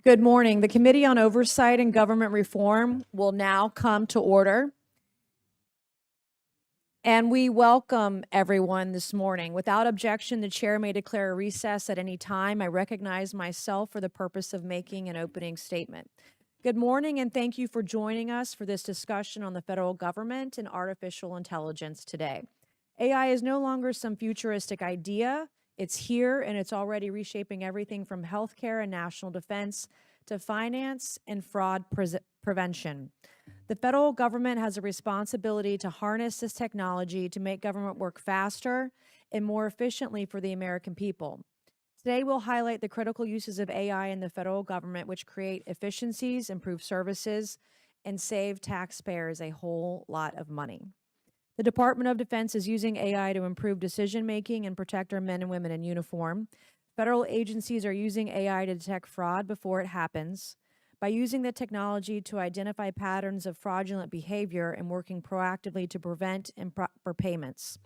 Good morning. The Committee on Oversight and Government Reform will now come to order. And we welcome everyone this morning. Without objection, the chair may declare a recess at any time. I recognize myself for the purpose of making an opening statement. Good morning, and thank you for joining us for this discussion on the federal government and artificial intelligence today. AI is no longer some futuristic idea. It's here, and it's already reshaping everything from healthcare and national defense to finance and fraud prevention. The federal government has a responsibility to harness this technology to make government work faster and more efficiently for the American people. Today, we'll highlight the critical uses of AI in the federal government, which create efficiencies, improve services, and save taxpayers a whole lot of money. The Department of Defense is using AI to improve decision-making and protect our men and women in uniform. Federal agencies are using AI to detect fraud before it happens. By using the technology to identify patterns of fraudulent behavior and working proactively to prevent improper payments.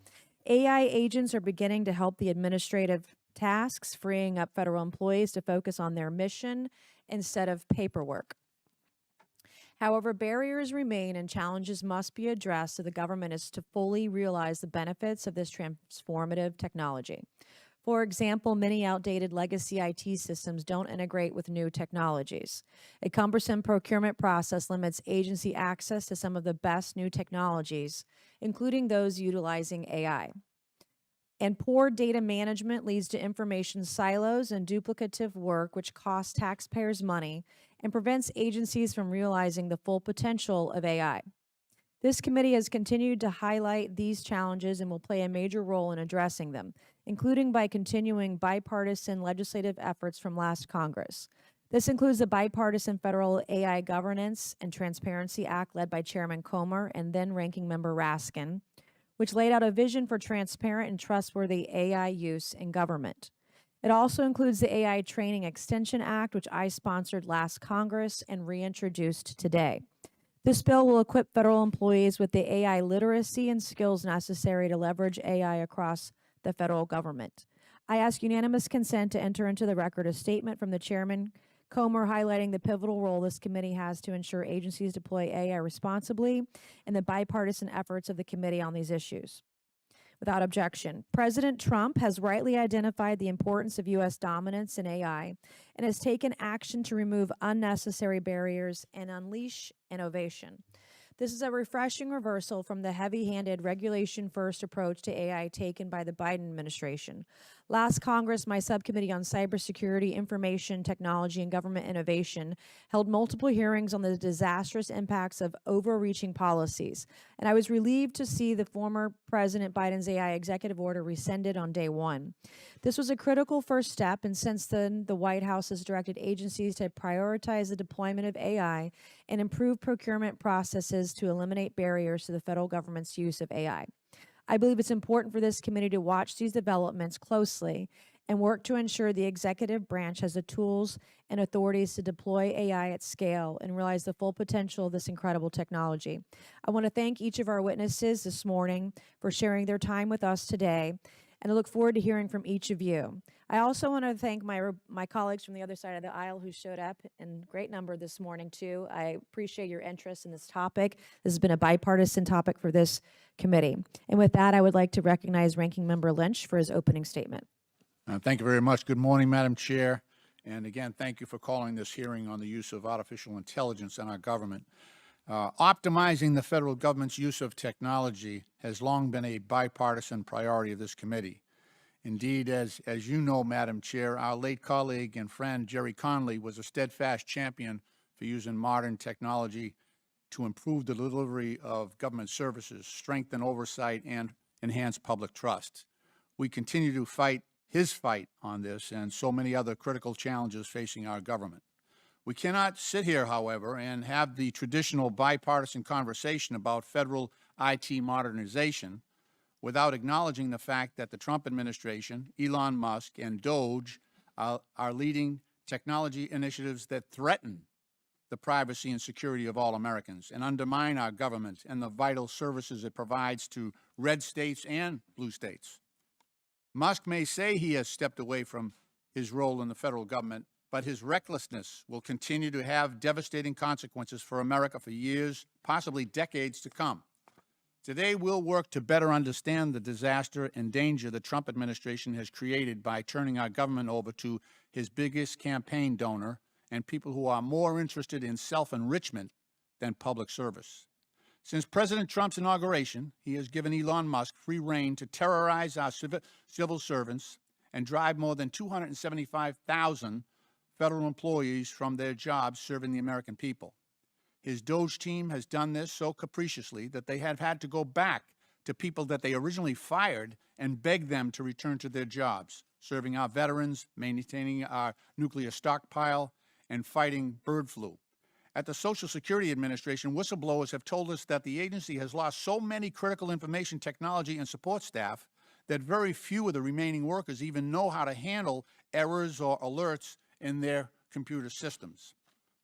AI agents are beginning to help the administrative tasks, freeing up federal employees to focus on their mission instead of paperwork. However, barriers remain and challenges must be addressed so the government is to fully realize the benefits of this transformative technology. For example, many outdated legacy IT systems don't integrate with new technologies. A cumbersome procurement process limits agency access to some of the best new technologies, including those utilizing AI. And poor data management leads to information silos and duplicative work, which costs taxpayers money and prevents agencies from realizing the full potential of AI. This committee has continued to highlight these challenges and will play a major role in addressing them, including by continuing bipartisan legislative efforts from last Congress. This includes the Bipartisan Federal AI Governance and Transparency Act led by Chairman Comer and then Ranking Member Raskin, which laid out a vision for transparent and trustworthy AI use in government. It also includes the AI Training Extension Act, which I sponsored last Congress and reintroduced today. This bill will equip federal employees with the AI literacy and skills necessary to leverage AI across the federal government. I ask unanimous consent to enter into the record a statement from the Chairman Comer highlighting the pivotal role this committee has to ensure agencies deploy AI responsibly and the bipartisan efforts of the committee on these issues. Without objection, President Trump has rightly identified the importance of U.S. dominance in AI and has taken action to remove unnecessary barriers and unleash innovation. This is a refreshing reversal from the heavy-handed regulation-first approach to AI taken by the Biden administration. Last Congress, my subcommittee on cybersecurity, information technology, and government innovation held multiple hearings on the disastrous impacts of overreaching policies, and I was relieved to see the former President Biden's AI executive order rescinded on day one. This was a critical first step, and since then, the White House has directed agencies to prioritize the deployment of AI and improve procurement processes to eliminate barriers to the federal government's use of AI. I believe it's important for this committee to watch these developments closely and work to ensure the executive branch has the tools and authorities to deploy AI at scale and realize the full potential of this incredible technology. I want to thank each of our witnesses this morning for sharing their time with us today, and I look forward to hearing from each of you. I also want to thank my colleagues from the other side of the aisle who showed up in great number this morning, too. I appreciate your interest in this topic. This has been a bipartisan topic for this committee. And with that, I would like to recognize Ranking Member Lynch for his opening statement. Thank you very much. Good morning, Madam Chair. And again, thank you for calling this hearing on the use of artificial intelligence in our government. Optimizing the federal government's use of technology has long been a bipartisan priority of this committee. Indeed, as you know, Madam Chair, our late colleague and friend Jerry Conley was a steadfast champion for using modern technology to improve the delivery of government services, strengthen oversight, and enhance public trust. We continue to fight his fight on this and so many other critical challenges facing our government. We cannot sit here, however, and have the traditional bipartisan conversation about federal IT modernization without acknowledging the fact that the Trump administration, Elon Musk, and DOGE are leading technology initiatives that threaten the privacy and security of all Americans and undermine our government and the vital services it provides to red states and blue states. Musk may say he has stepped away from his role in the federal government, but his recklessness will continue to have devastating consequences for America for years, possibly decades to come. Today, we'll work to better understand the disaster and danger the Trump administration has created by turning our government over to his biggest campaign donor and people who are more interested in self-enrichment than public service. Since President Trump's inauguration, he has given Elon Musk free rein to terrorize our civil servants and drive more than 275,000 federal employees from their jobs serving the American people. His Doge team has done this so capriciously that they have had to go back to people that they originally fired and beg them to return to their jobs, serving our veterans, maintaining our nuclear stockpile, and fighting bird flu. At the Social Security Administration, whistleblowers have told us that the agency has lost so many critical information technology and support staff that very few of the remaining workers even know how to handle errors or alerts in their computer systems.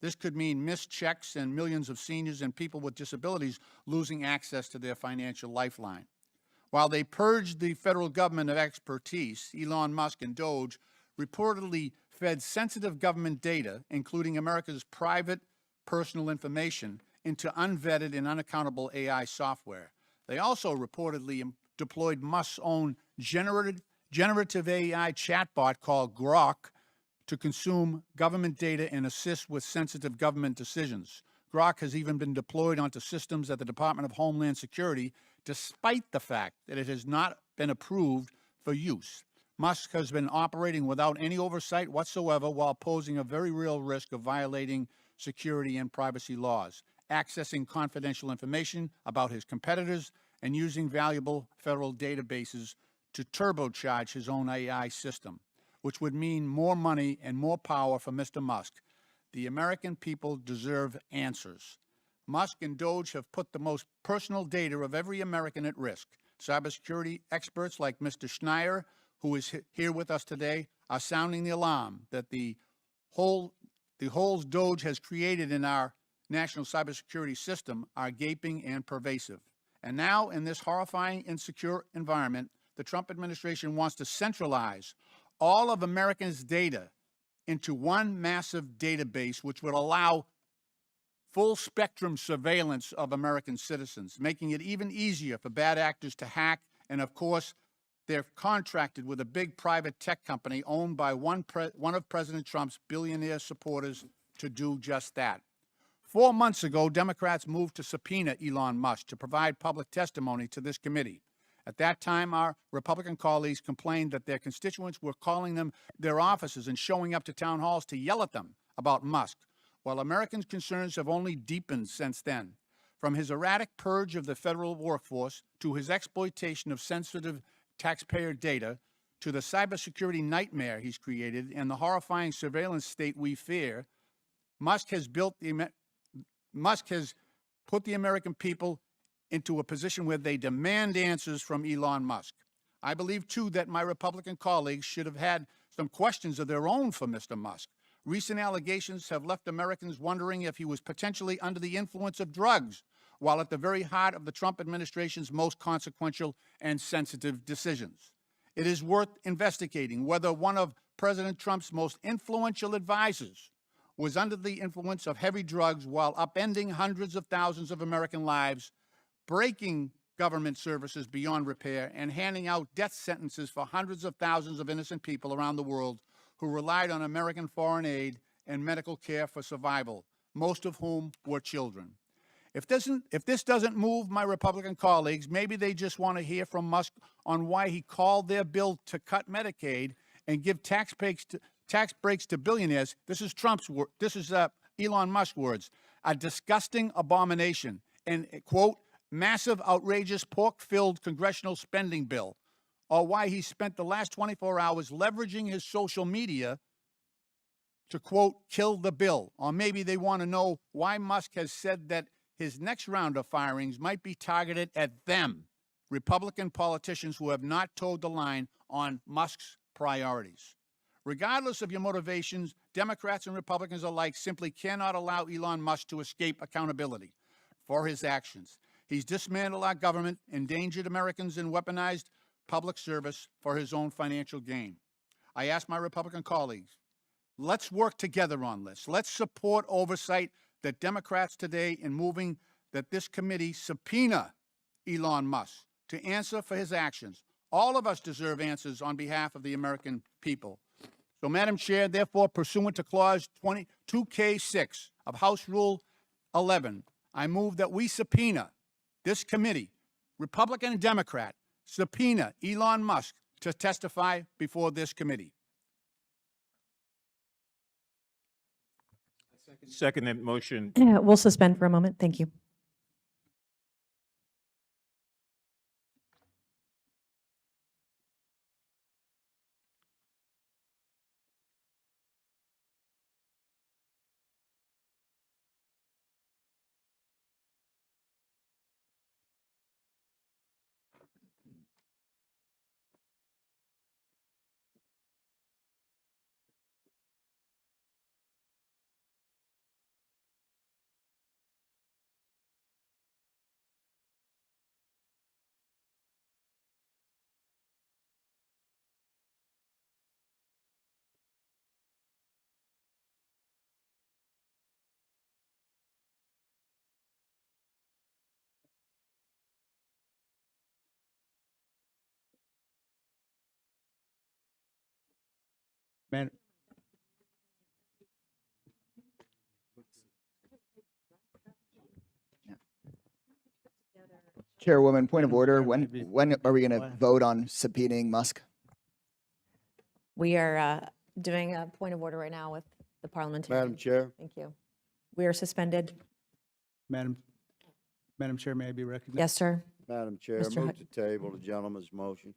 This could mean missed checks and millions of seniors and people with disabilities losing access to their financial lifeline. While they purged the federal government of expertise, Elon Musk and Doge reportedly fed sensitive government data, including America's private personal information, into unvetted and unaccountable AI software. They also reportedly deployed Musk's own generative AI chatbot called Grok to consume government data and assist with sensitive government decisions. Grok has even been deployed onto systems at the Department of Homeland Security, despite the fact that it has not been approved for use. Musk has been operating without any oversight whatsoever while posing a very real risk of violating security and privacy laws, accessing confidential information about his competitors, and using valuable federal databases to turbocharge his own AI system, which would mean more money and more power for Mr. Musk. The American people deserve answers. Musk and Doge have put the most personal data of every American at risk. Cybersecurity experts like Mr. Schneier, who is here with us today, are sounding the alarm that the holes Doge has created in our national cybersecurity system are gaping and pervasive. And now, in this horrifying, insecure environment, the Trump administration wants to centralize all of Americans' data into one massive database, which would allow full spectrum surveillance of American citizens, making it even easier for bad actors to hack. And of course, they're contracted with a big private tech company owned by one of President Trump's billionaire supporters to do just that. 4 months ago, Democrats moved to subpoena Elon Musk to provide public testimony to this committee. At that time, our Republican colleagues complained that their constituents were calling them their offices and showing up to town halls to yell at them about Musk, while Americans' concerns have only deepened since then. From his erratic purge of the federal workforce to his exploitation of sensitive taxpayer data to the cybersecurity nightmare he's created and the horrifying surveillance state we fear, Musk has put the American people into a position where they demand answers from Elon Musk. I believe, too, that my Republican colleagues should have had some questions of their own for Mr. Musk. Recent allegations have left Americans wondering if he was potentially under the influence of drugs, while at the very heart of the Trump administration's most consequential and sensitive decisions. It is worth investigating whether one of President Trump's most influential advisors was under the influence of heavy drugs while upending hundreds of thousands of American lives, breaking government services beyond repair, and handing out death sentences for hundreds of thousands of innocent people around the world who relied on American foreign aid and medical care for survival, most of whom were children. If this doesn't move my Republican colleagues, maybe they just want to hear from Musk on why he called their bill to cut Medicaid and give tax breaks to billionaires. This is Elon Musk's words, a disgusting abomination and, quote, massive, outrageous, pork-filled congressional spending bill, or why he spent the last 24 hours leveraging his social media to, quote, kill the bill. Or maybe they want to know why Musk has said that his next round of firings might be targeted at them, Republican politicians who have not toed the line on Musk's priorities. Regardless of your motivations, Democrats and Republicans alike simply cannot allow Elon Musk to escape accountability for his actions. He's dismantled our government, endangered Americans, and weaponized public service for his own financial gain. I ask my Republican colleagues Let's work together on this. Let's support oversight that Democrats today in moving that this committee subpoena Elon Musk to answer for his actions. All of us deserve answers on behalf of the American people. So, Madam Chair, therefore, pursuant to Clause 22K6 of House Rule 11, I move that we subpoena this committee, Republican and Democrat, subpoena Elon Musk to testify before this committee. Second that motion. We'll suspend for a moment. Thank you. Man, Chairwoman, point of Madam order. Chair, When maybe- when are we going to Go ahead. vote on subpoenaing Musk? We are doing a point of order right now with the parliamentarian. Madam Chair, Thank you. We are suspended. Madam Chair, may I be recognized? Yes, sir. Madam Chair, Mr. move Hud- to table the gentleman's motion.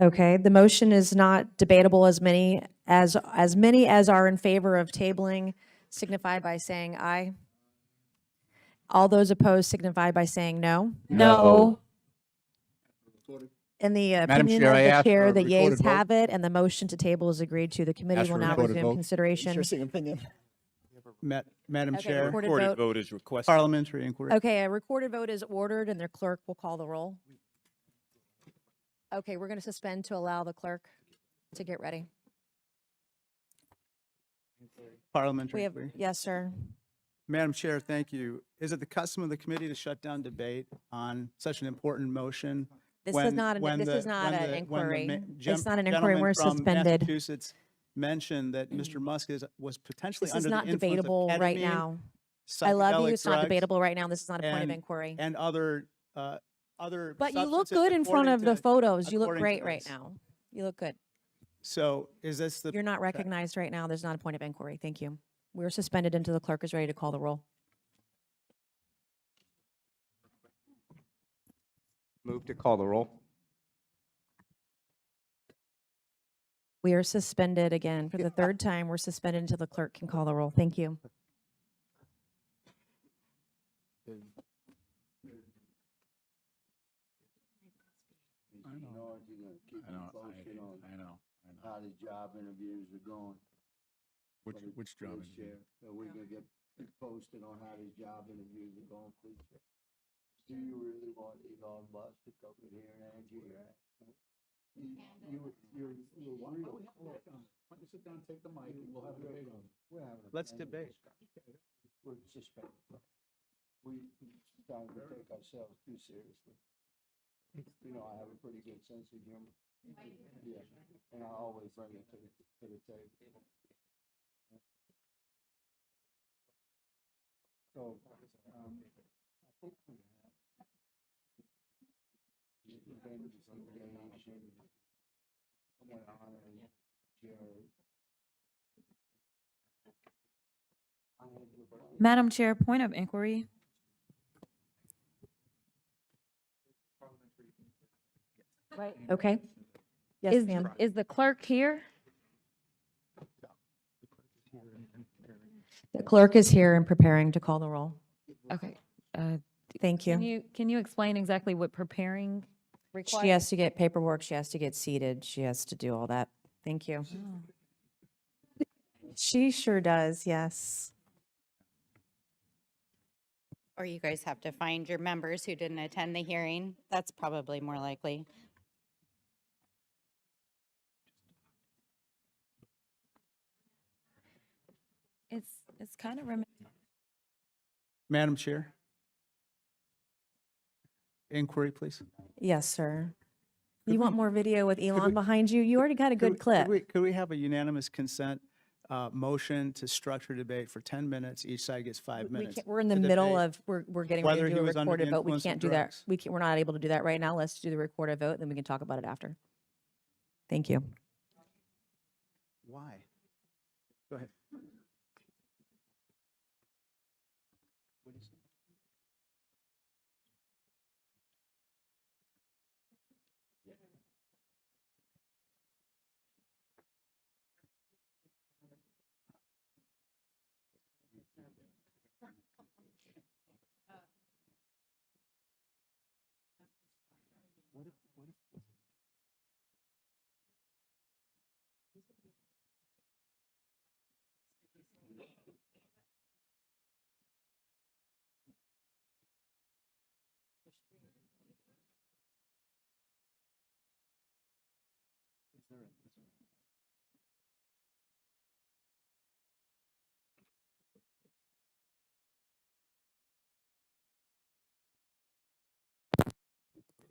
Okay, the motion is not debatable. As many as are in favor of tabling signify by saying aye. All those opposed signify by saying no. No. In the Madam opinion Chair, of I the ask for chair, a the yeas recorded vote. have it, and the motion to table is agreed to. The committee Ask will for a now recorded resume vote. consideration. Interesting opinion. Madam Okay, Chair, recorded Recorded vote. vote is requested. parliamentary inquiry. Okay, a recorded vote is ordered, and their clerk will call the roll. Okay, we're going to suspend to allow the clerk to get ready. Parliamentary We have, inquiry. yes, sir. Madam Chair, thank you. Is it the custom of the committee to shut down debate on such an important motion? This is when- not, when this the- is not when an the- when the inquiry. ma- It's not an inquiry. gentleman We're from suspended. Massachusetts mentioned that Mr. Musk was potentially This is under the not influence of debatable right ketamine, now. I love you. psychedelic It's not drugs, debatable right now. This is not a point of and- inquiry. and other But you look substances good in front according of the to- photos. You look according to great right this. now. You look good. So is this the? You're not recognized right now. There's not a point of inquiry. Thank you. We're suspended until the clerk is ready to call the roll. Move to call the roll. We are suspended again for the third time. We're suspended until the clerk can call the roll. Thank you. You know, you're gonna keep I know, posted on I know. how the job interviews are going. Which job Please, is Chair, are we gonna get posted on how these job interviews are going, please? Chair? Do you really want Elon Musk to come in here and answer your? You're real. Why don't you sit down, take the mic, and we'll have a debate on it. We're having a Let's plain debate. discussion. We're suspended. We starting to take ourselves too seriously. You know, I have a pretty good sense of humor. Yeah, and I always bring it to the table. So, I think we have. We've been engaged in somewhat honoring Jerry. Madam Chair, point of inquiry. Right. Okay. Yes, ma'am. Is the clerk here? The clerk is here and preparing to call the roll. Okay. Thank Can you. you explain exactly what preparing requires? She has to get paperwork. She has to get seated. She has to do all that. Thank you. She sure does, yes. Or you guys have to find your members who didn't attend the hearing. That's probably more likely. It's kind of Madam Chair? Inquiry, please. Yes, sir. Could You want we- more video with Elon we- behind you? You already got a Could we- good clip. Could we have a unanimous consent motion to structure debate for 10 minutes? Each side gets 5 minutes. We're in the to middle debate of, we're getting whether ready to he do a was under the recorded vote. We influence of can't do that. drugs. We're not able to do that right now. Let's do the recorded vote, then we can talk about it after. Thank you. Why? Go ahead.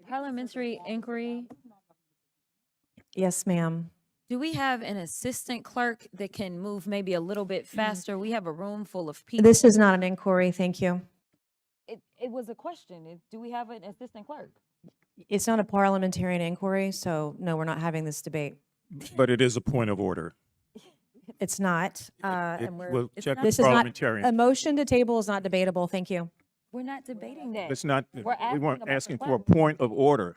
parliamentary inquiry. Yes, ma'am. Do we have an assistant clerk that can move maybe a little bit faster? We have a room full of people. This is not an inquiry, thank you. It was a question. Do we have an assistant clerk? It's not a parliamentarian inquiry, so no, we're not having this debate. But it is a point of order. It's not. It And we're, will it's check not- with this is not, a parliamentarian. motion to table is not debatable, thank you. We're not debating that. It's not, We're we asking weren't about the asking for a clerk. point of order.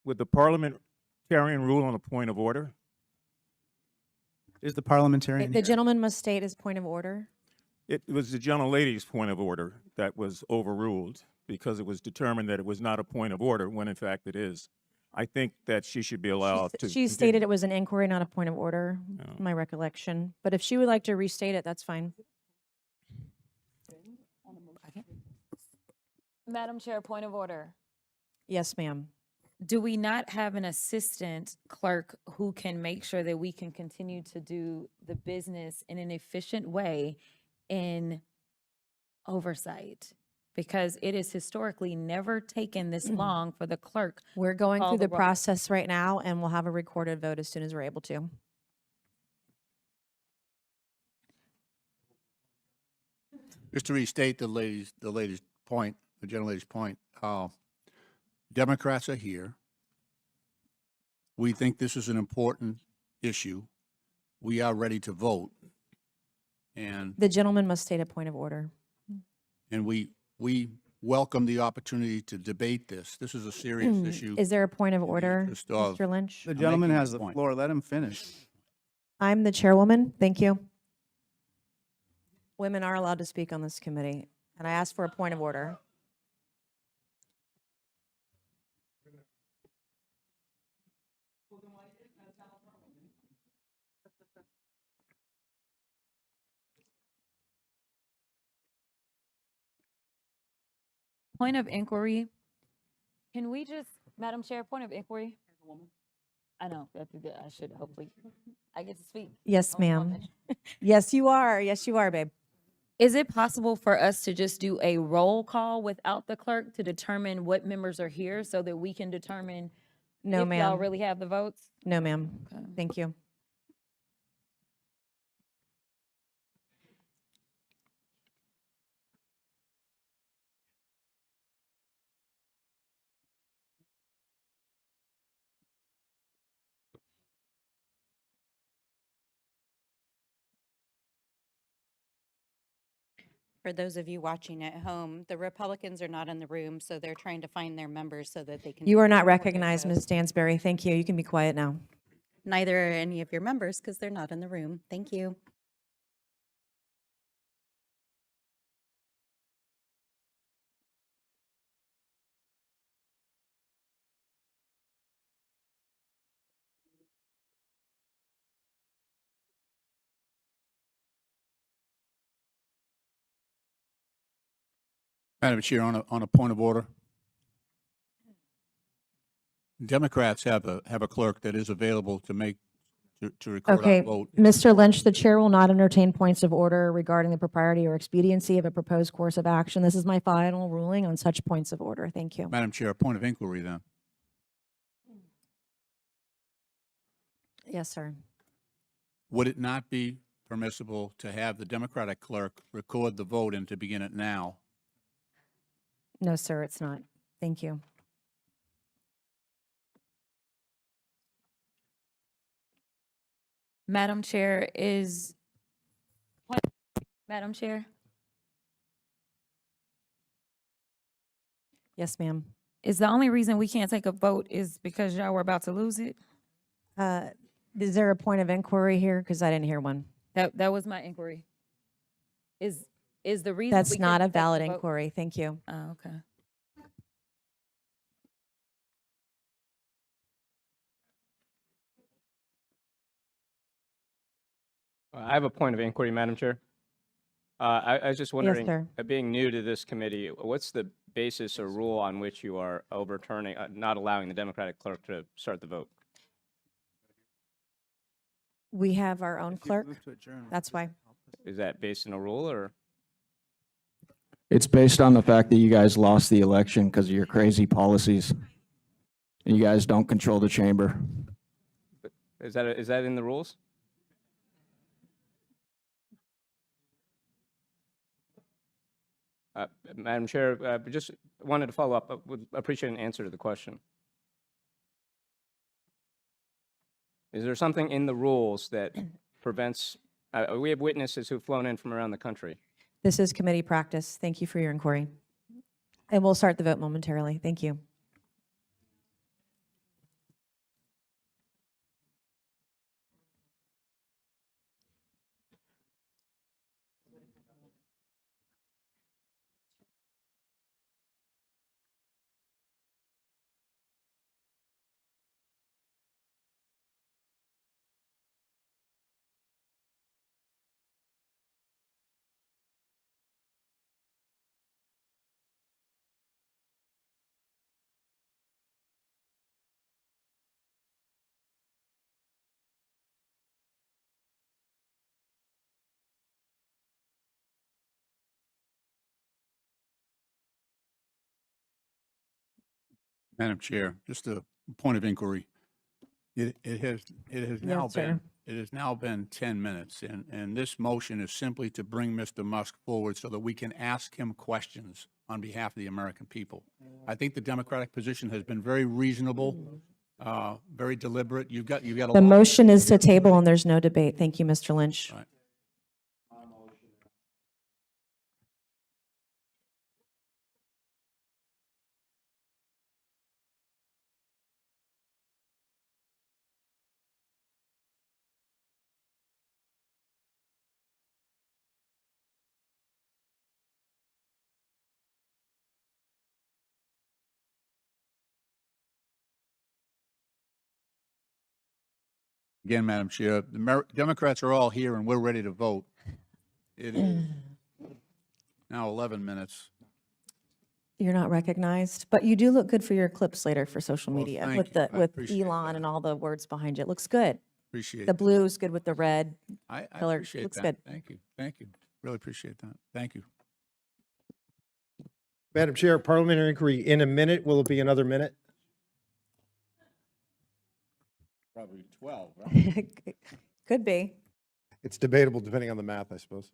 With the parliamentarian rule on a point of order, Is the parliamentarian The here? gentleman must state his point of order. it was the gentlelady's point of order that was overruled because it was determined that it was not a point of order, when in fact it is. I think that she should be allowed to. She stated it was an inquiry, not a point of order, my recollection. But if she would like to restate it, that's fine. Madam Chair, point of order. Yes, ma'am. Do we not have an assistant clerk who can make sure that we can continue to do the business in an efficient way in oversight? Because it is historically never taken this long for the clerk. We're going Call through the the roll. process right now, and we'll have a recorded vote as soon as we're able to. Just to restate the lady's point, the gentlelady's point, Democrats are here. We think this is an important issue. We are ready to vote. And The gentleman must state a point of order. we welcome the opportunity to debate this. This is a serious issue. Is there a point of order, interest of- Mr. Lynch? The gentleman making has the the point. floor. Let him finish. I'm the chairwoman. Thank you. Women are allowed to speak on this committee, and I ask for a point of order. Point of inquiry. Can we just, Madam Chair, point of inquiry? I know, I should hopefully, I get to speak. Yes, Only ma'am. woman. Yes, you are. Yes, you are, babe. Is it possible for us to just do a roll call without the clerk to determine what members are here so that we can determine No, if y'all ma'am. really have the votes? No, ma'am. Okay. Thank you. For those of you watching at home, the Republicans are not in the room, so they're trying to find their members so that they can. You do are the not recorded recognized, vote. Ms. Stansberry. Thank you. You can be quiet now. Neither are any of your members because they're not in the room. Thank you. Madam Chair, on a point of order. Democrats have a clerk that is available to make to record our Okay, vote. Mr. Lynch, the chair will not entertain points of order regarding the propriety or expediency of a proposed course of action. This is my final ruling on such points of order. Thank you. Madam Chair, a point of inquiry then. Yes, sir. Would it not be permissible to have the Democratic clerk record the vote and to begin it now? No, sir, it's not. Thank you. Madam Chair is, Madam Chair, Yes, ma'am. is the only reason we can't take a vote is because y'all were about to lose it? Is there a point of inquiry here? Because I didn't hear one. That was my inquiry. Is the reason That's we not couldn't a take the valid vote- inquiry. Thank you. Oh, okay. I have a point of inquiry, Madam Chair. I was just wondering, sir. being new to this committee, what's the basis or rule on which you are overturning, not allowing the Democratic clerk to start the vote? We have our own If you clerk. move to adjourn, That's why. Is that based in a rule or? It's based on the fact that you guys lost the election because of your crazy policies. And you guys don't control the chamber. Is that in the rules? Madam Chair, just wanted to follow up. Would appreciate an answer to the question. Is there something in the rules that prevents, we have witnesses who've flown in from around the country. This is committee practice. Thank you for your inquiry. And we'll start the vote momentarily. Thank you. Madam Chair, just a point of inquiry. It has now Yes, sir. it has now been 10 minutes, and this motion is simply to bring Mr. Musk forward so that we can ask him questions on behalf of the American people. I think the Democratic position has been very reasonable, very deliberate. You've got a The lot. motion is to table and there's no debate. Thank you, Mr. Lynch. Right. Again, Madam Chair, the Democrats are all here and we're ready to vote. It is now 11 minutes. You're not recognized, but you do look good for your clips later for social Well, media thank with you. the I with appreciate Elon that. and all the words behind it. It looks good. Appreciate The it. blue is good with the red. I color. appreciate Looks that. good. Thank you. Thank you. Really appreciate that. Thank you. Madam Chair, parliamentary inquiry in a minute. Will it be another minute? Probably 12, right? Could be. It's debatable depending on the math, I suppose.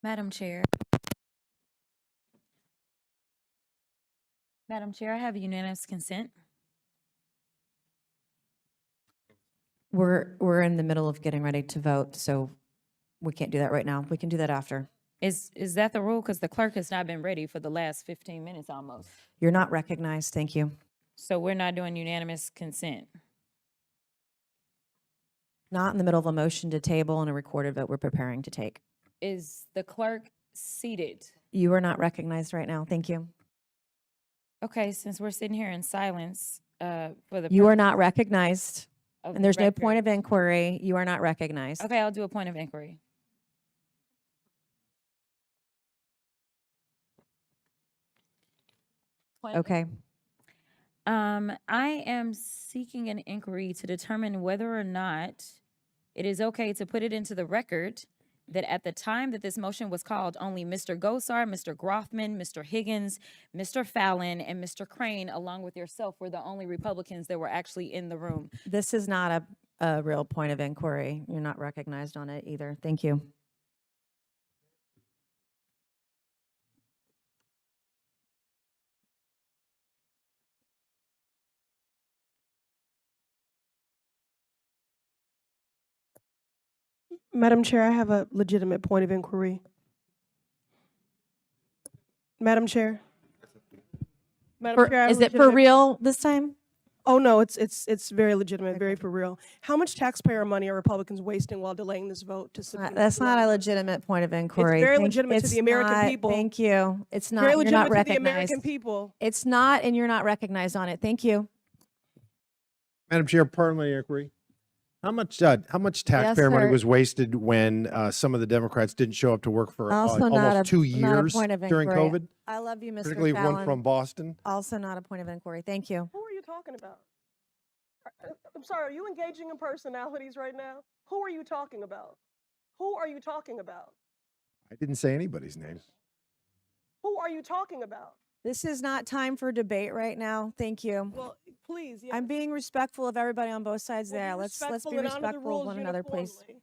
Madam Chair. Madam Chair, I have unanimous consent. We're in the middle of getting ready to vote, so we can't do that right now. We can do that after. Is that the rule? Because the clerk has not been ready for the last 15 minutes almost. You're not recognized. Thank you. So we're not doing unanimous consent. Not in the middle of a motion to table and a recorded vote we're preparing to take. Is the clerk seated? You are not recognized right now. Thank you. Okay, since we're sitting here in silence, for the. You are purpose not recognized, of and the there's no point record. of inquiry. You are not recognized. Okay, I'll do a point of inquiry. Okay. I am seeking an inquiry to determine whether or not it is okay to put it into the record that at the time that this motion was called, only Mr. Gosar, Mr. Groffman, Mr. Higgins, Mr. Fallon, and Mr. Crane, along with yourself, were the only Republicans that were actually in the room. This is not a real point of inquiry. You're not recognized on it either. Thank you. Madam Chair, I have a legitimate point of inquiry. Madam Chair? Madam Chair, I have Is a it for legitimate- real this time? Oh, no, it's very legitimate, very for real. How much taxpayer money are Republicans wasting while delaying this vote to subpoena? That's not a Trump? legitimate point of inquiry. very Thank- legitimate to it's the American not- people. Thank you. It's not, Very you're not legitimate to the American recognized. people. It's not, and you're not recognized on it. Thank you. Madam Chair, parliamentary inquiry. How much taxpayer money sir. was wasted when some of the Democrats didn't show up to work for Also not almost a, 2 not a years point of during inquiry. COVID? I love you, Mr. Particularly Fallon. one from Boston. Also not a point of inquiry. Thank you. Who are you talking about? I'm sorry, are you engaging in personalities right now? Who are you talking about? Who are you talking about? I didn't say anybody's name. Who are you talking about? This is not time for debate right now. Thank you. Well, please, yes. I'm being respectful of everybody on both sides Well, there. be Let's respectful be and honor the respectful of rules one another, please. uniformly.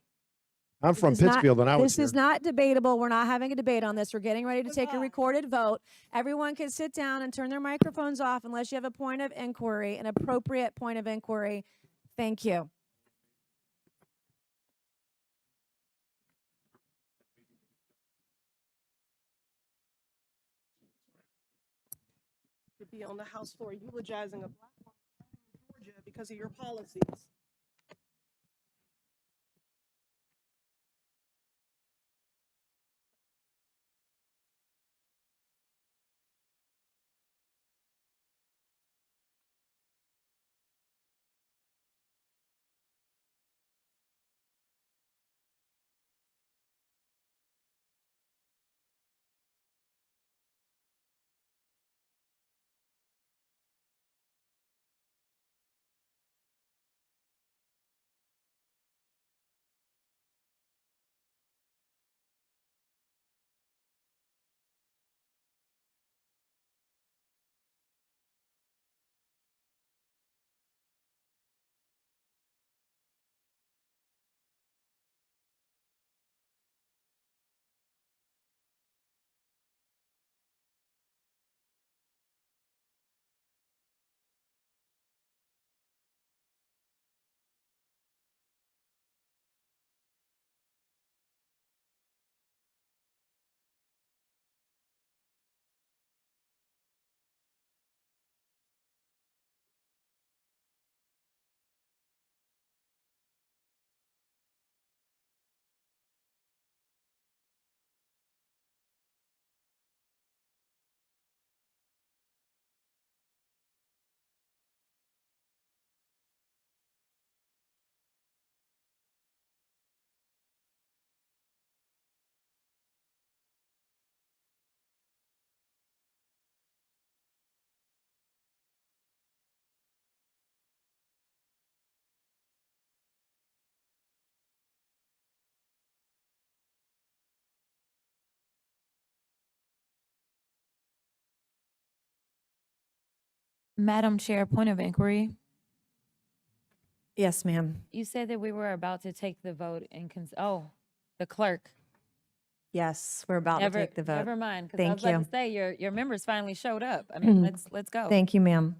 I'm from This is not- Pittsfield and I was This here. is not debatable. We're not having a debate on this. We're getting ready to take a Goodbye. recorded vote. Everyone can sit down and turn their microphones off unless you have a point of inquiry, an appropriate point of inquiry. Thank you. To be on the House floor eulogizing a black woman in Georgia because of your policies. Madam Chair, point of inquiry. Yes, ma'am. You said that we were about to take the vote in the clerk. Yes, we're about to Never, take the vote. never mind, because I Thank was about you. to say, your members finally showed up. I mean, let's go. Thank you, ma'am.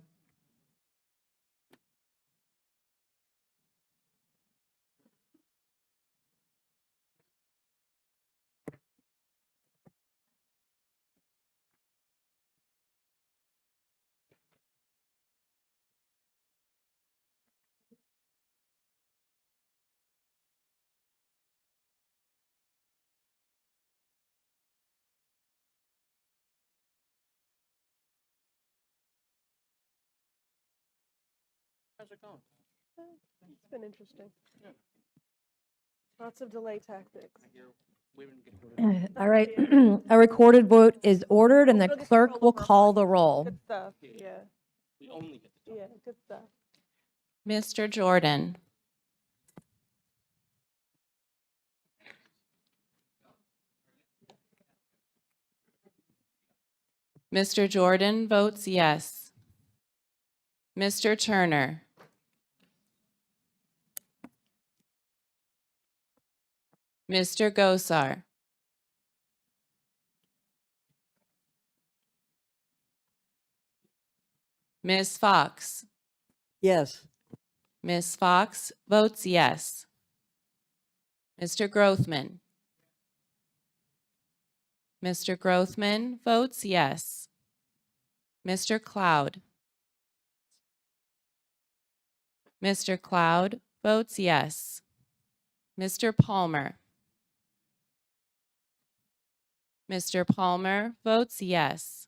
It's been interesting. Lots of delay tactics. All right, a recorded vote is ordered and the We'll just clerk will roll over. call the roll. Good stuff, yeah. Yeah, good stuff. Mr. Jordan. Mr. Jordan votes yes. Mr. Turner. Mr. Gosar. Ms. Fox. Yes. Ms. Fox votes yes. Mr. Grothman. Mr. Grothman votes yes. Mr. Cloud. Mr. Cloud votes yes. Mr. Palmer. Mr. Palmer votes yes.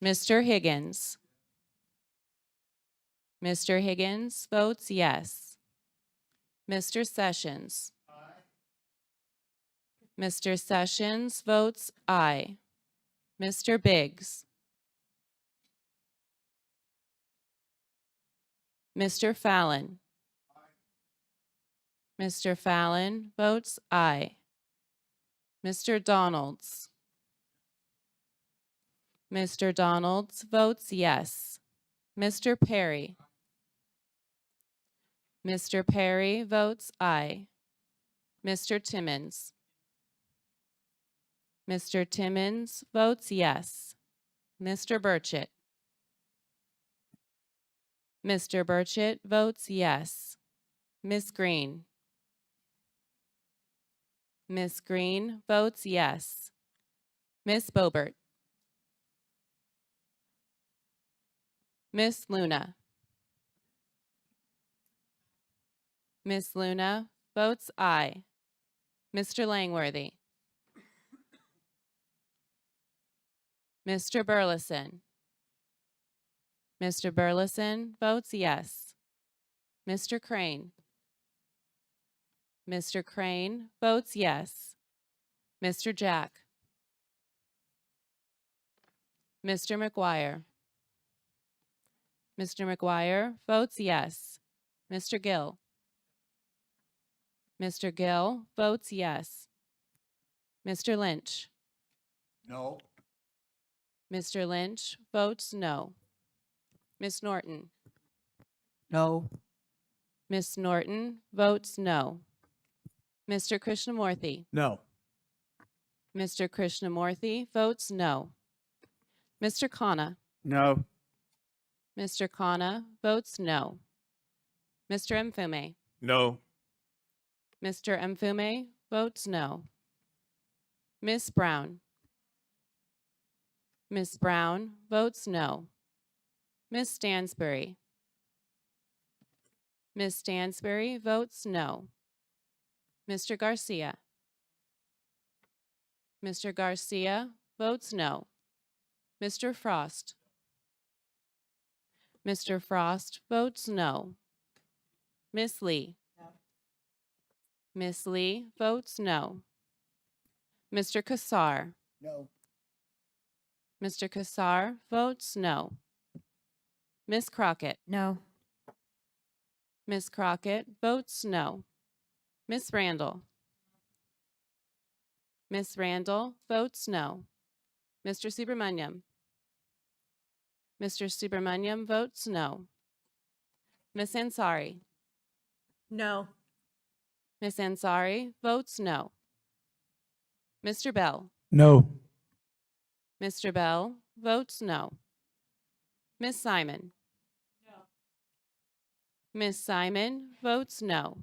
Mr. Higgins. Mr. Higgins votes yes. Mr. Sessions. Mr. Sessions votes aye. Mr. Biggs. Mr. Fallon. Mr. Fallon votes aye. Mr. Donalds. Mr. Donalds votes yes. Mr. Perry. Mr. Perry votes aye. Mr. Timmons. Mr. Timmons votes yes. Mr. Burchett. Mr. Burchett votes yes. Ms. Green. Ms. Green votes yes. Ms. Boebert. Ms. Luna. Ms. Luna votes aye. Mr. Langworthy. Mr. Burleson. Mr. Burleson votes yes. Mr. Crane. Mr. Crane votes yes. Mr. Jack. Mr. McGuire. Mr. McGuire votes yes. Mr. Gill. Mr. Gill votes yes. Mr. Lynch. No. Mr. Lynch votes no. Ms. Norton. No. Ms. Norton votes no. Mr. Krishnamurthy. No. Mr. Krishnamurthy votes no. Mr. Khanna. No. Mr. Khanna votes no. Mr. Mfume. No. Mr. Mfume votes no. Ms. Brown. Ms. Brown votes no. Ms. Stansbury. Ms. Stansbury votes no. Mr. Garcia. Mr. Garcia votes no. Mr. Frost. Mr. Frost votes no. Ms. Lee. Ms. Lee votes no. Mr. Kassar. No. Mr. Kassar votes no. Ms. Crockett. No. Ms. Crockett votes no. Ms. Randall. Ms. Randall votes no. Mr. Subramaniam. Mr. Subramaniam votes no. Ms. Ansari. No. Ms. Ansari votes no. Mr. Bell. No. Mr. Bell votes no. Ms. Simon. Ms. Simon votes no.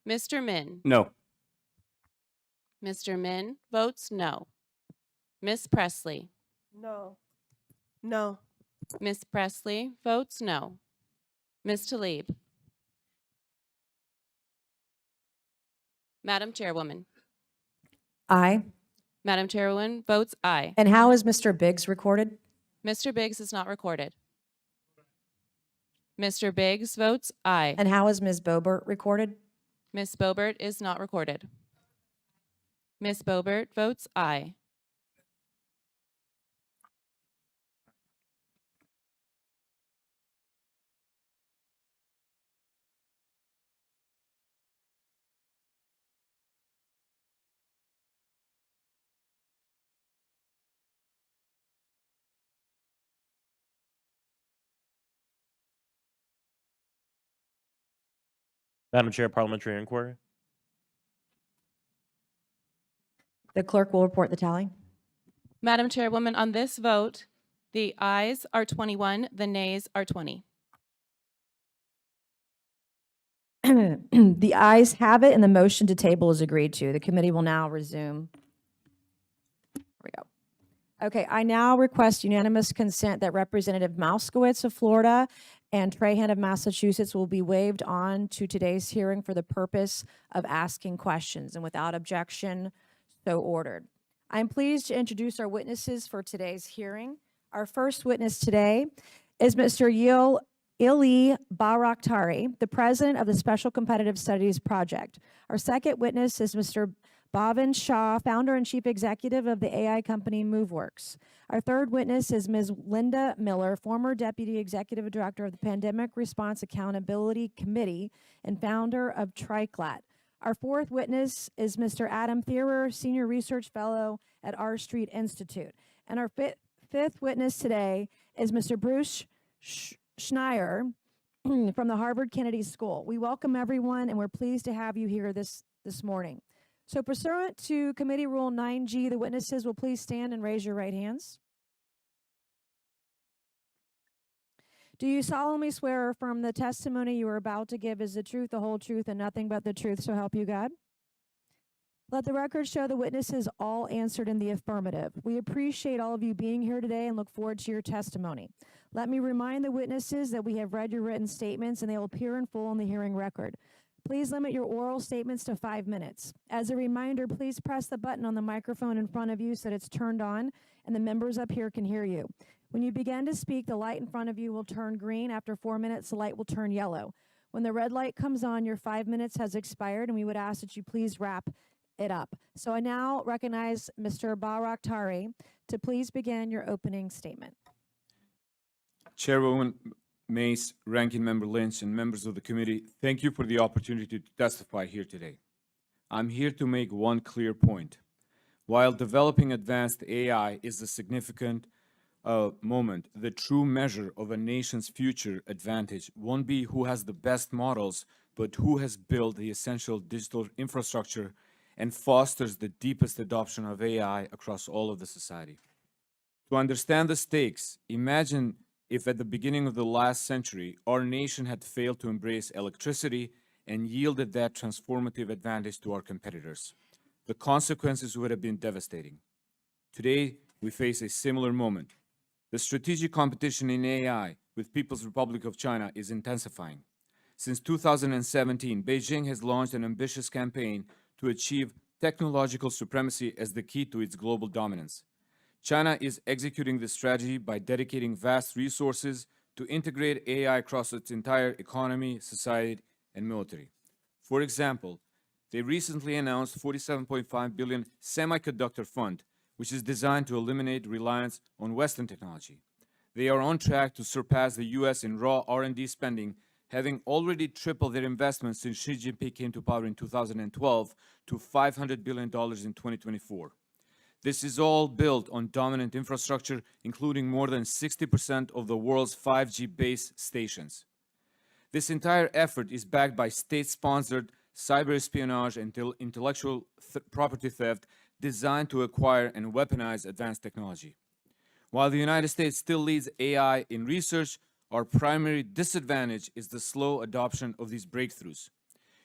Mr. Min. No. Mr. Min votes no. Ms. Presley. No. No. Ms. Presley votes no. Ms. Tlaib. Madam Chairwoman. Aye. Madam Chairwoman votes aye. And how is Mr. Biggs recorded? Mr. Biggs is not recorded. Mr. Biggs votes aye. And how is Ms. Boebert recorded? Ms. Boebert is not recorded. Ms. Boebert votes aye. Madam Chair, parliamentary inquiry. The clerk will report the tally. Madam Chairwoman, on this vote, the ayes are 21, the nays are 20. The ayes have it and the motion to table is agreed to. The committee will now resume. There we go. Okay, I now request unanimous consent that Representative Mouskowitz of Florida and Trahan of Massachusetts will be waived on to today's hearing for the purpose of asking questions, and without objection, so ordered. I am pleased to introduce our witnesses for today's hearing. Our first witness today is Mr. Ili Barakhtari, the president of the Special Competitive Studies Project. Our second witness is Mr. Bhavin Shah, founder and chief executive of the AI company MoveWorks. Our third witness is Ms. Linda Miller, former deputy executive director of the Pandemic Response Accountability Committee and founder of TriClat. Our fourth witness is Mr. Adam Thierer, senior research fellow at R Street Institute. And our fifth witness today is Mr. Bruce Schneier from the Harvard Kennedy School. We welcome everyone, and we're pleased to have you here this morning. So pursuant to Committee Rule 9G, the witnesses will please stand and raise your right hands. Do you solemnly swear or affirm the testimony you are about to give is the truth, the whole truth, and nothing but the truth, so help you God? Let the record show the witnesses all answered in the affirmative. We appreciate all of you being here today and look forward to your testimony. Let me remind the witnesses that we have read your written statements and they will appear in full on the hearing record. Please limit your oral statements to 5 minutes. As a reminder, please press the button on the microphone in front of you so that it's turned on and the members up here can hear you. When you begin to speak, the light in front of you will turn green. After 4 minutes, the light will turn yellow. When the red light comes on, your 5 minutes has expired and we would ask that you please wrap it up. So I now recognize Mr. Barakhtari to please begin your opening statement. Chairwoman Mace, Ranking Member Lynch, and members of the committee, thank you for the opportunity to testify here today. I'm here to make one clear point. While developing advanced AI is a significant moment, the true measure of a nation's future advantage won't be who has the best models, but who has built the essential digital infrastructure and fosters the deepest adoption of AI across all of the society. To understand the stakes, imagine if at the beginning of the last century, our nation had failed to embrace electricity and yielded that transformative advantage to our competitors. The consequences would have been devastating. Today, we face a similar moment. The strategic competition in AI with People's Republic of China is intensifying. Since 2017, Beijing has launched an ambitious campaign to achieve technological supremacy as the key to its global dominance. China is executing this strategy by dedicating vast resources to integrate AI across its entire economy, society, and military. For example, they recently announced $47.5 billion semiconductor fund, which is designed to eliminate reliance on Western technology. They are on track to surpass the U.S. in raw R&D spending, having already tripled their investments since Xi Jinping came to power in 2012 to $500 billion in 2024. This is all built on dominant infrastructure, including more than 60% of the world's 5G base stations. This entire effort is backed by state-sponsored cyber espionage and intellectual property theft designed to acquire and weaponize advanced technology. While the United States still leads AI in research, our primary disadvantage is the slow adoption of these breakthroughs.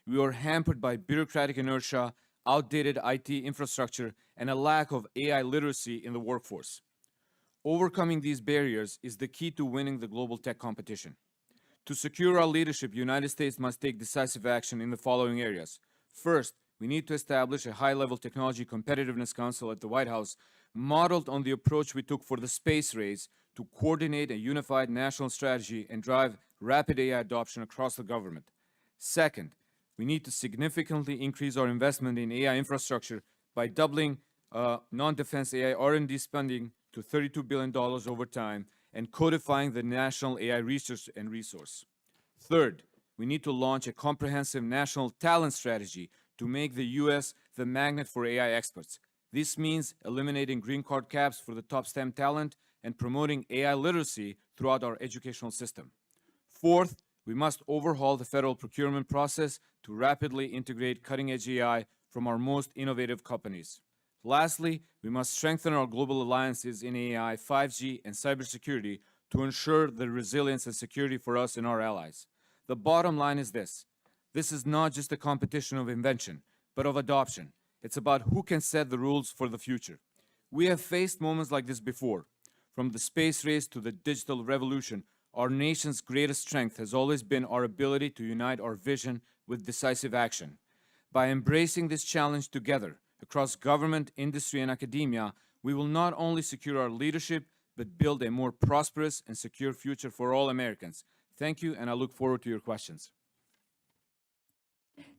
We are hampered by bureaucratic inertia, outdated IT infrastructure, and a lack of AI literacy in the workforce. Overcoming these barriers is the key to winning the global tech competition. To secure our leadership, the United States must take decisive action in the following areas. First, we need to establish a high-level technology competitiveness council at the White House, modeled on the approach we took for the space race to coordinate a unified national strategy and drive rapid AI adoption across the government. Second, we need to significantly increase our investment in AI infrastructure by doubling non-defense AI R&D spending to $32 billion over time and codifying the national AI research and resource. Third, we need to launch a comprehensive national talent strategy to make the U.S. the magnet for AI experts. This means eliminating green card caps for the top STEM talent and promoting AI literacy throughout our educational system. Fourth, we must overhaul the federal procurement process to rapidly integrate cutting-edge AI from our most innovative companies. Lastly, we must strengthen our global alliances in AI, 5G, and cybersecurity to ensure the resilience and security for us and our allies. The bottom line is this. This is not just a competition of invention, but of adoption. It's about who can set the rules for the future. We have faced moments like this before. From the space race to the digital revolution, our nation's greatest strength has always been our ability to unite our vision with decisive action. By embracing this challenge together, across government, industry, and academia, we will not only secure our leadership, but build a more prosperous and secure future for all Americans. Thank you, and I look forward to your questions.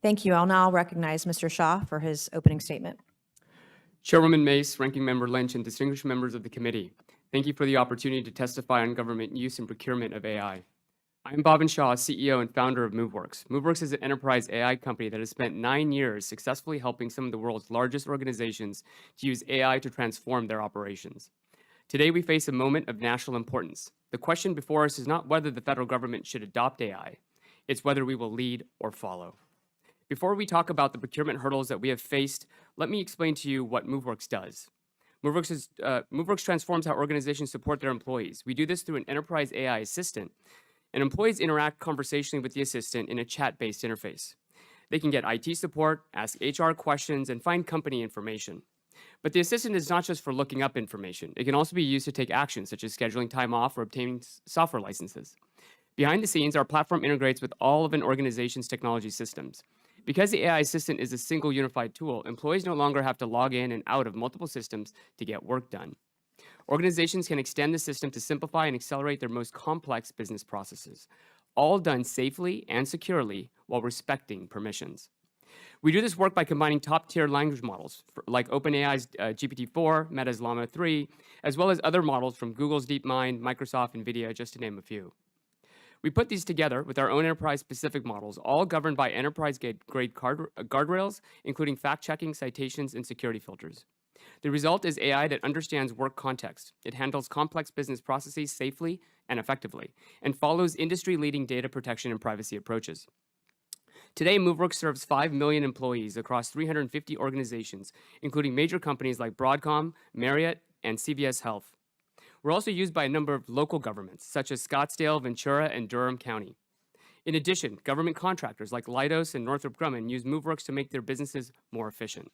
Thank you. I'll now recognize Mr. Shah for his opening statement. Chairwoman Mace, Ranking Member Lynch, and distinguished members of the committee, thank you for the opportunity to testify on government use and procurement of AI. I'm Bhavin Shah, CEO and founder of MoveWorks. MoveWorks is an enterprise AI company that has spent 9 years successfully helping some of the world's largest organizations to use AI to transform their operations. Today, we face a moment of national importance. The question before us is not whether the federal government should adopt AI, it's whether we will lead or follow. Before we talk about the procurement hurdles that we have faced, let me explain to you what MoveWorks does. MoveWorks transforms how organizations support their employees. We do this through an enterprise AI assistant, and employees interact conversationally with the assistant in a chat-based interface. They can get IT support, ask HR questions, and find company information. But the assistant is not just for looking up information. It can also be used to take action, such as scheduling time off or obtaining software licenses. Behind the scenes, our platform integrates with all of an organization's technology systems. Because the AI assistant is a single unified tool, employees no longer have to log in and out of multiple systems to get work done. Organizations can extend the system to simplify and accelerate their most complex business processes, all done safely and securely while respecting permissions. We do this work by combining top-tier language models like OpenAI's GPT-4, Meta's Llama 3, as well as other models from Google's DeepMind, Microsoft, NVIDIA, just to name a few. We put these together with our own enterprise-specific models, all governed by enterprise-grade guardrails, including fact-checking, citations, and security filters. The result is AI that understands work context. It handles complex business processes safely and effectively, and follows industry-leading data protection and privacy approaches. Today, MoveWorks serves 5 million employees across 350 organizations, including major companies like Broadcom, Marriott, and CVS Health. We're also used by a number of local governments, such as Scottsdale, Ventura, and Durham County. In addition, government contractors like Leidos and Northrop Grumman use MoveWorks to make their businesses more efficient.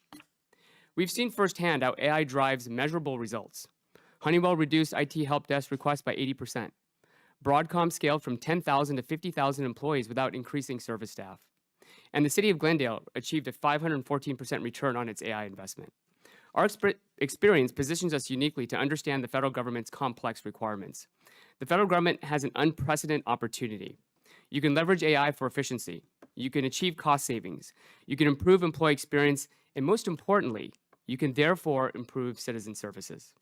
We've seen firsthand how AI drives measurable results. Honeywell reduced IT help desk requests by 80%. Broadcom scaled from 10,000 to 50,000 employees without increasing service staff. And the city of Glendale achieved a 514% return on its AI investment. Our experience positions us uniquely to understand the federal government's complex requirements. The federal government has an unprecedented opportunity. You can leverage AI for efficiency. You can achieve cost savings. You can improve employee experience. And most importantly, you can therefore improve citizen services.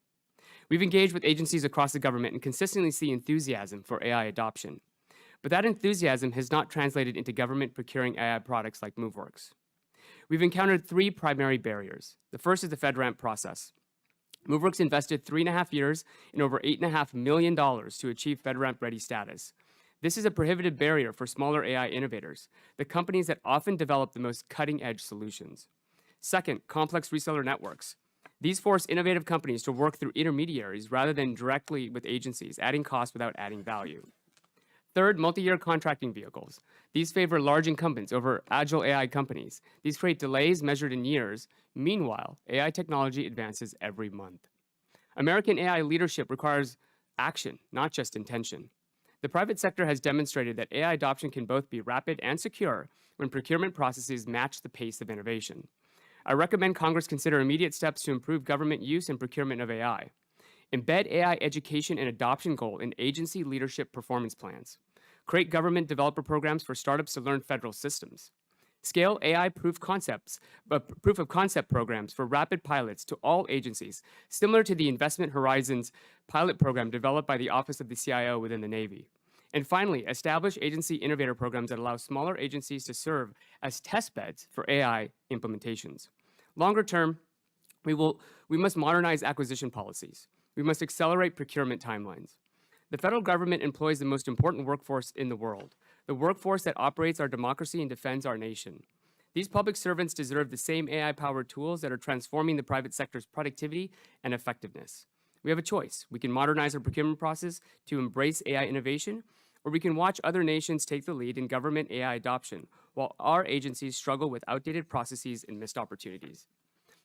We've engaged with agencies across the government and consistently see enthusiasm for AI adoption. But that enthusiasm has not translated into government procuring AI products like MoveWorks. We've encountered 3 primary barriers. The first is the FedRAMP process. MoveWorks invested 3.5 years and over $8.5 million to achieve FedRAMP-ready status. This is a prohibitive barrier for smaller AI innovators, the companies that often develop the most cutting-edge solutions. Second, complex reseller networks. These force innovative companies to work through intermediaries rather than directly with agencies, adding costs without adding value. Third, multi-year contracting vehicles. These favor large incumbents over agile AI companies. These create delays measured in years. Meanwhile, AI technology advances every month. American AI leadership requires action, not just intention. The private sector has demonstrated that AI adoption can both be rapid and secure when procurement processes match the pace of innovation. I recommend Congress consider immediate steps to improve government use and procurement of AI. Embed AI education and adoption goal in agency leadership performance plans. Create government developer programs for startups to learn federal systems. Scale AI proof of concept programs for rapid pilots to all agencies, similar to the Investment Horizons pilot program developed by the Office of the CIO within the Navy. And finally, establish agency innovator programs that allow smaller agencies to serve as test beds for AI implementations. Longer term, we must modernize acquisition policies. We must accelerate procurement timelines. The federal government employs the most important workforce in the world, the workforce that operates our democracy and defends our nation. These public servants deserve the same AI-powered tools that are transforming the private sector's productivity and effectiveness. We have a choice. We can modernize our procurement process to embrace AI innovation, or we can watch other nations take the lead in government AI adoption, while our agencies struggle with outdated processes and missed opportunities.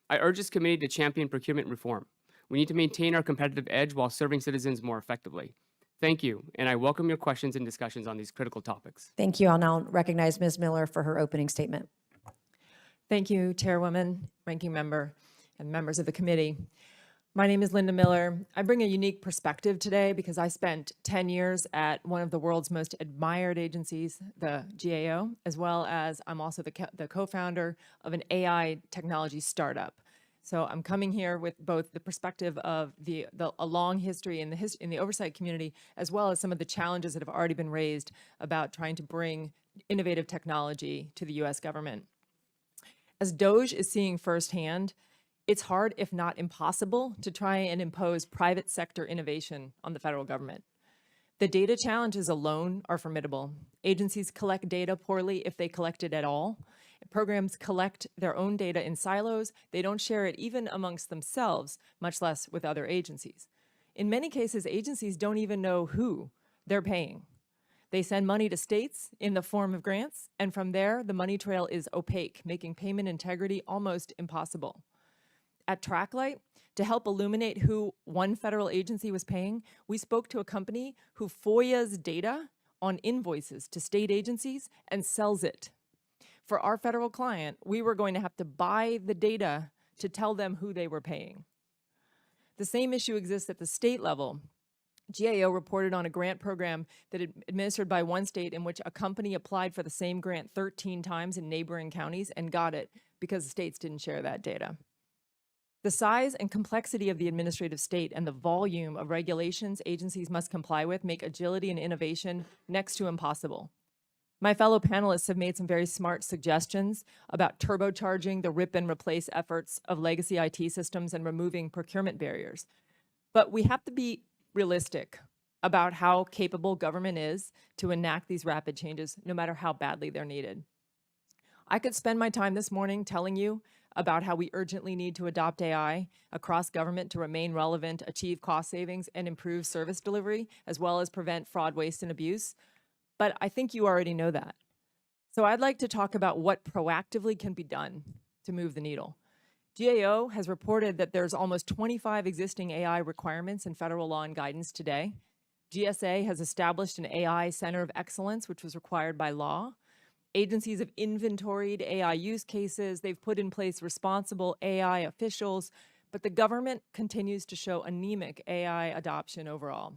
I urge this committee to champion procurement reform. We need to maintain our competitive edge while serving citizens more effectively. Thank you, and I welcome your questions and discussions on these critical topics. Thank you. I'll now recognize Ms. Miller for her opening statement. Thank you, Chairwoman, Ranking Member, and members of the committee. My name is Linda Miller. I bring a unique perspective today because I spent 10 years at one of the world's most admired agencies, the GAO, as well as I'm also the co-founder of an AI technology startup. So I'm coming here with both the perspective of a long history in the oversight community, as well as some of the challenges that have already been raised about trying to bring innovative technology to the US government. As DOGE is seeing firsthand, it's hard, if not impossible, to try and impose private sector innovation on the federal government. The data challenges alone are formidable. Agencies collect data poorly if they collect it at all. Programs collect their own data in silos. They don't share it even amongst themselves, much less with other agencies. In many cases, agencies don't even know who they're paying. They send money to states in the form of grants, and from there, the money trail is opaque, making payment integrity almost impossible. At Tracklight, to help illuminate who one federal agency was paying, we spoke to a company who FOIAs data on invoices to state agencies and sells it. For our federal client, we were going to have to buy the data to tell them who they were paying. The same issue exists at the state level. GAO reported on a grant program that administered by one state in which a company applied for the same grant 13 times in neighboring counties and got it because the states didn't share that data. The size and complexity of the administrative state and the volume of regulations agencies must comply with make agility and innovation next to impossible. My fellow panelists have made some very smart suggestions about turbocharging the rip and replace efforts of legacy IT systems and removing procurement barriers. But we have to be realistic about how capable government is to enact these rapid changes, no matter how badly they're needed. I could spend my time this morning telling you about how we urgently need to adopt AI across government to remain relevant, achieve cost savings, and improve service delivery, as well as prevent fraud, waste, and abuse. But I think you already know that. So I'd like to talk about what proactively can be done to move the needle. GAO has reported that there's almost 25 existing AI requirements in federal law and guidance today. GSA has established an AI Center of Excellence, which was required by law. Agencies have inventoried AI use cases. They've put in place responsible AI officials, but the government continues to show anemic AI adoption overall.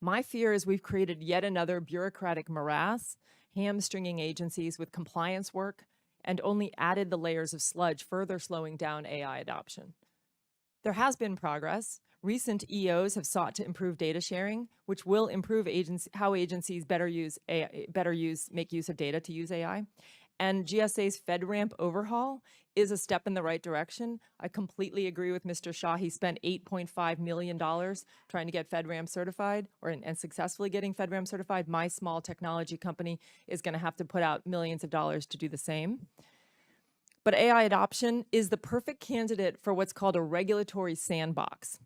My fear is we've created yet another bureaucratic morass, hamstringing agencies with compliance work, and only added the layers of sludge, further slowing down AI adoption. There has been progress. Recent EOs have sought to improve data sharing, which will improve how agencies make use of data to use AI. And GSA's FedRAMP overhaul is a step in the right direction. I completely agree with Mr. Shah. He spent $8.5 million trying to get FedRAMP certified, and successfully getting FedRAMP certified. My small technology company is going to have to put out millions of dollars to do the same. But AI adoption is the perfect candidate for what's called a regulatory sandbox,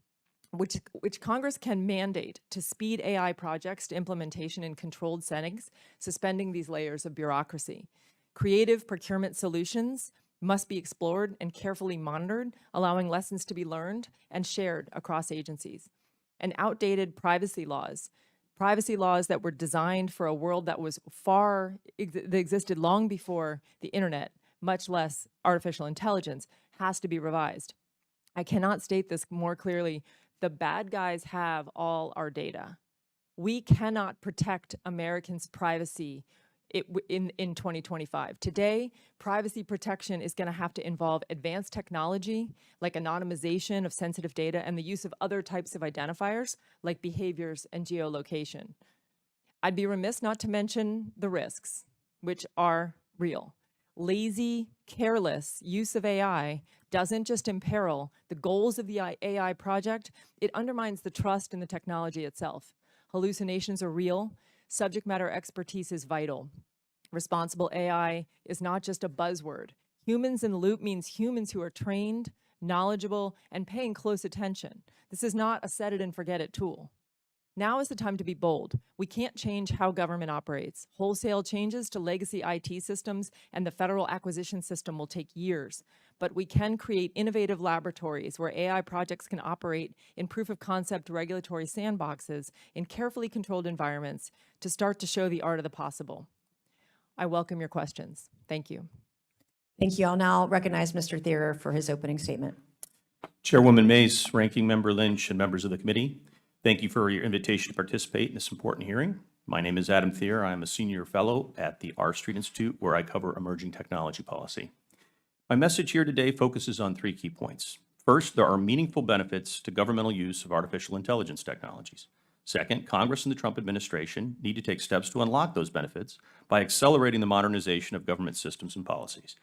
which Congress can mandate to speed AI projects to implementation in controlled settings, suspending these layers of bureaucracy. Creative procurement solutions must be explored and carefully monitored, allowing lessons to be learned and shared across agencies. And outdated privacy laws that were designed for a world that was that existed long before the internet, much less artificial intelligence, has to be revised. I cannot state this more clearly. The bad guys have all our data. We cannot protect Americans' privacy in 2025. Today, privacy protection is going to have to involve advanced technology like anonymization of sensitive data and the use of other types of identifiers like behaviors and geolocation. I'd be remiss not to mention the risks, which are real. Lazy, careless use of AI doesn't just imperil the goals of the AI project, it undermines the trust in the technology itself. Hallucinations are real. Subject matter expertise is vital. Responsible AI is not just a buzzword. Humans in the loop means humans who are trained, knowledgeable, and paying close attention. This is not a set it and forget it tool. Now is the time to be bold. We can't change how government operates. Wholesale changes to legacy IT systems and the federal acquisition system will take years. But we can create innovative laboratories where AI projects can operate in proof of concept regulatory sandboxes in carefully controlled environments to start to show the art of the possible. I welcome your questions. Thank you. Thank you. I'll now recognize Mr. Thierer for his opening statement. Chairwoman Mace, Ranking Member Lynch, and members of the committee, thank you for your invitation to participate in this important hearing. My name is Adam Thierer. I am a senior fellow at the R Street Institute, where I cover emerging technology policy. My message here today focuses on 3 key points. First, there are meaningful benefits to governmental use of artificial intelligence technologies. Second, Congress and the Trump administration need to take steps to unlock those benefits by accelerating the modernization of government systems and policies.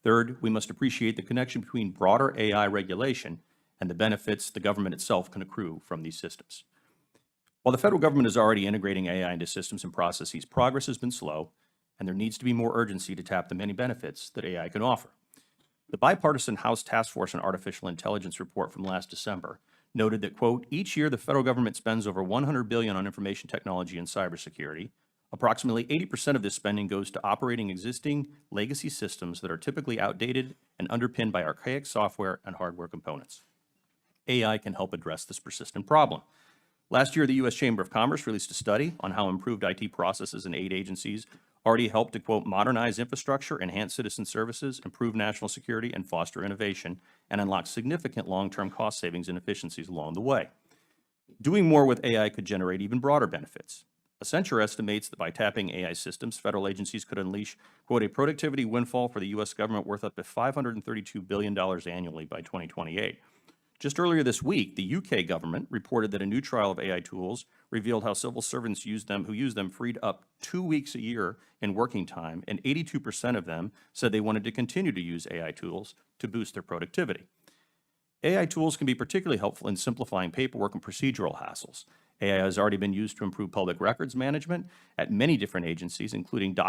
Third, we must appreciate the connection between broader AI regulation and the benefits the government itself can accrue from these systems. While the federal government is already integrating AI into systems and processes, progress has been slow, and there needs to be more urgency to tap the many benefits that AI can offer. The bipartisan House Task Force on Artificial Intelligence report from last December noted that, quote, each year the federal government spends over $100 billion on information technology and cybersecurity. Approximately 80% of this spending goes to operating existing legacy systems that are typically outdated and underpinned by archaic software and hardware components. AI can help address this persistent problem. Last year, the U.S. Chamber of Commerce released a study on how improved IT processes and aid agencies already help to, quote, modernize infrastructure, enhance citizen services, improve national security, and foster innovation, and unlock significant long-term cost savings and efficiencies along the way. Doing more with AI could generate even broader benefits. Accenture estimates that by tapping AI systems, federal agencies could unleash, quote, a productivity windfall for the U.S. government worth up to $532 billion annually by 2028. Just earlier this week, the UK government reported that a new trial of AI tools revealed how civil servants who use them freed up 2 weeks a year in working time, and 82% of them said they wanted to continue to use AI tools to boost their productivity. AI tools can be particularly helpful in simplifying paperwork and procedural hassles. AI has already been used to improve public records management at many different agencies, including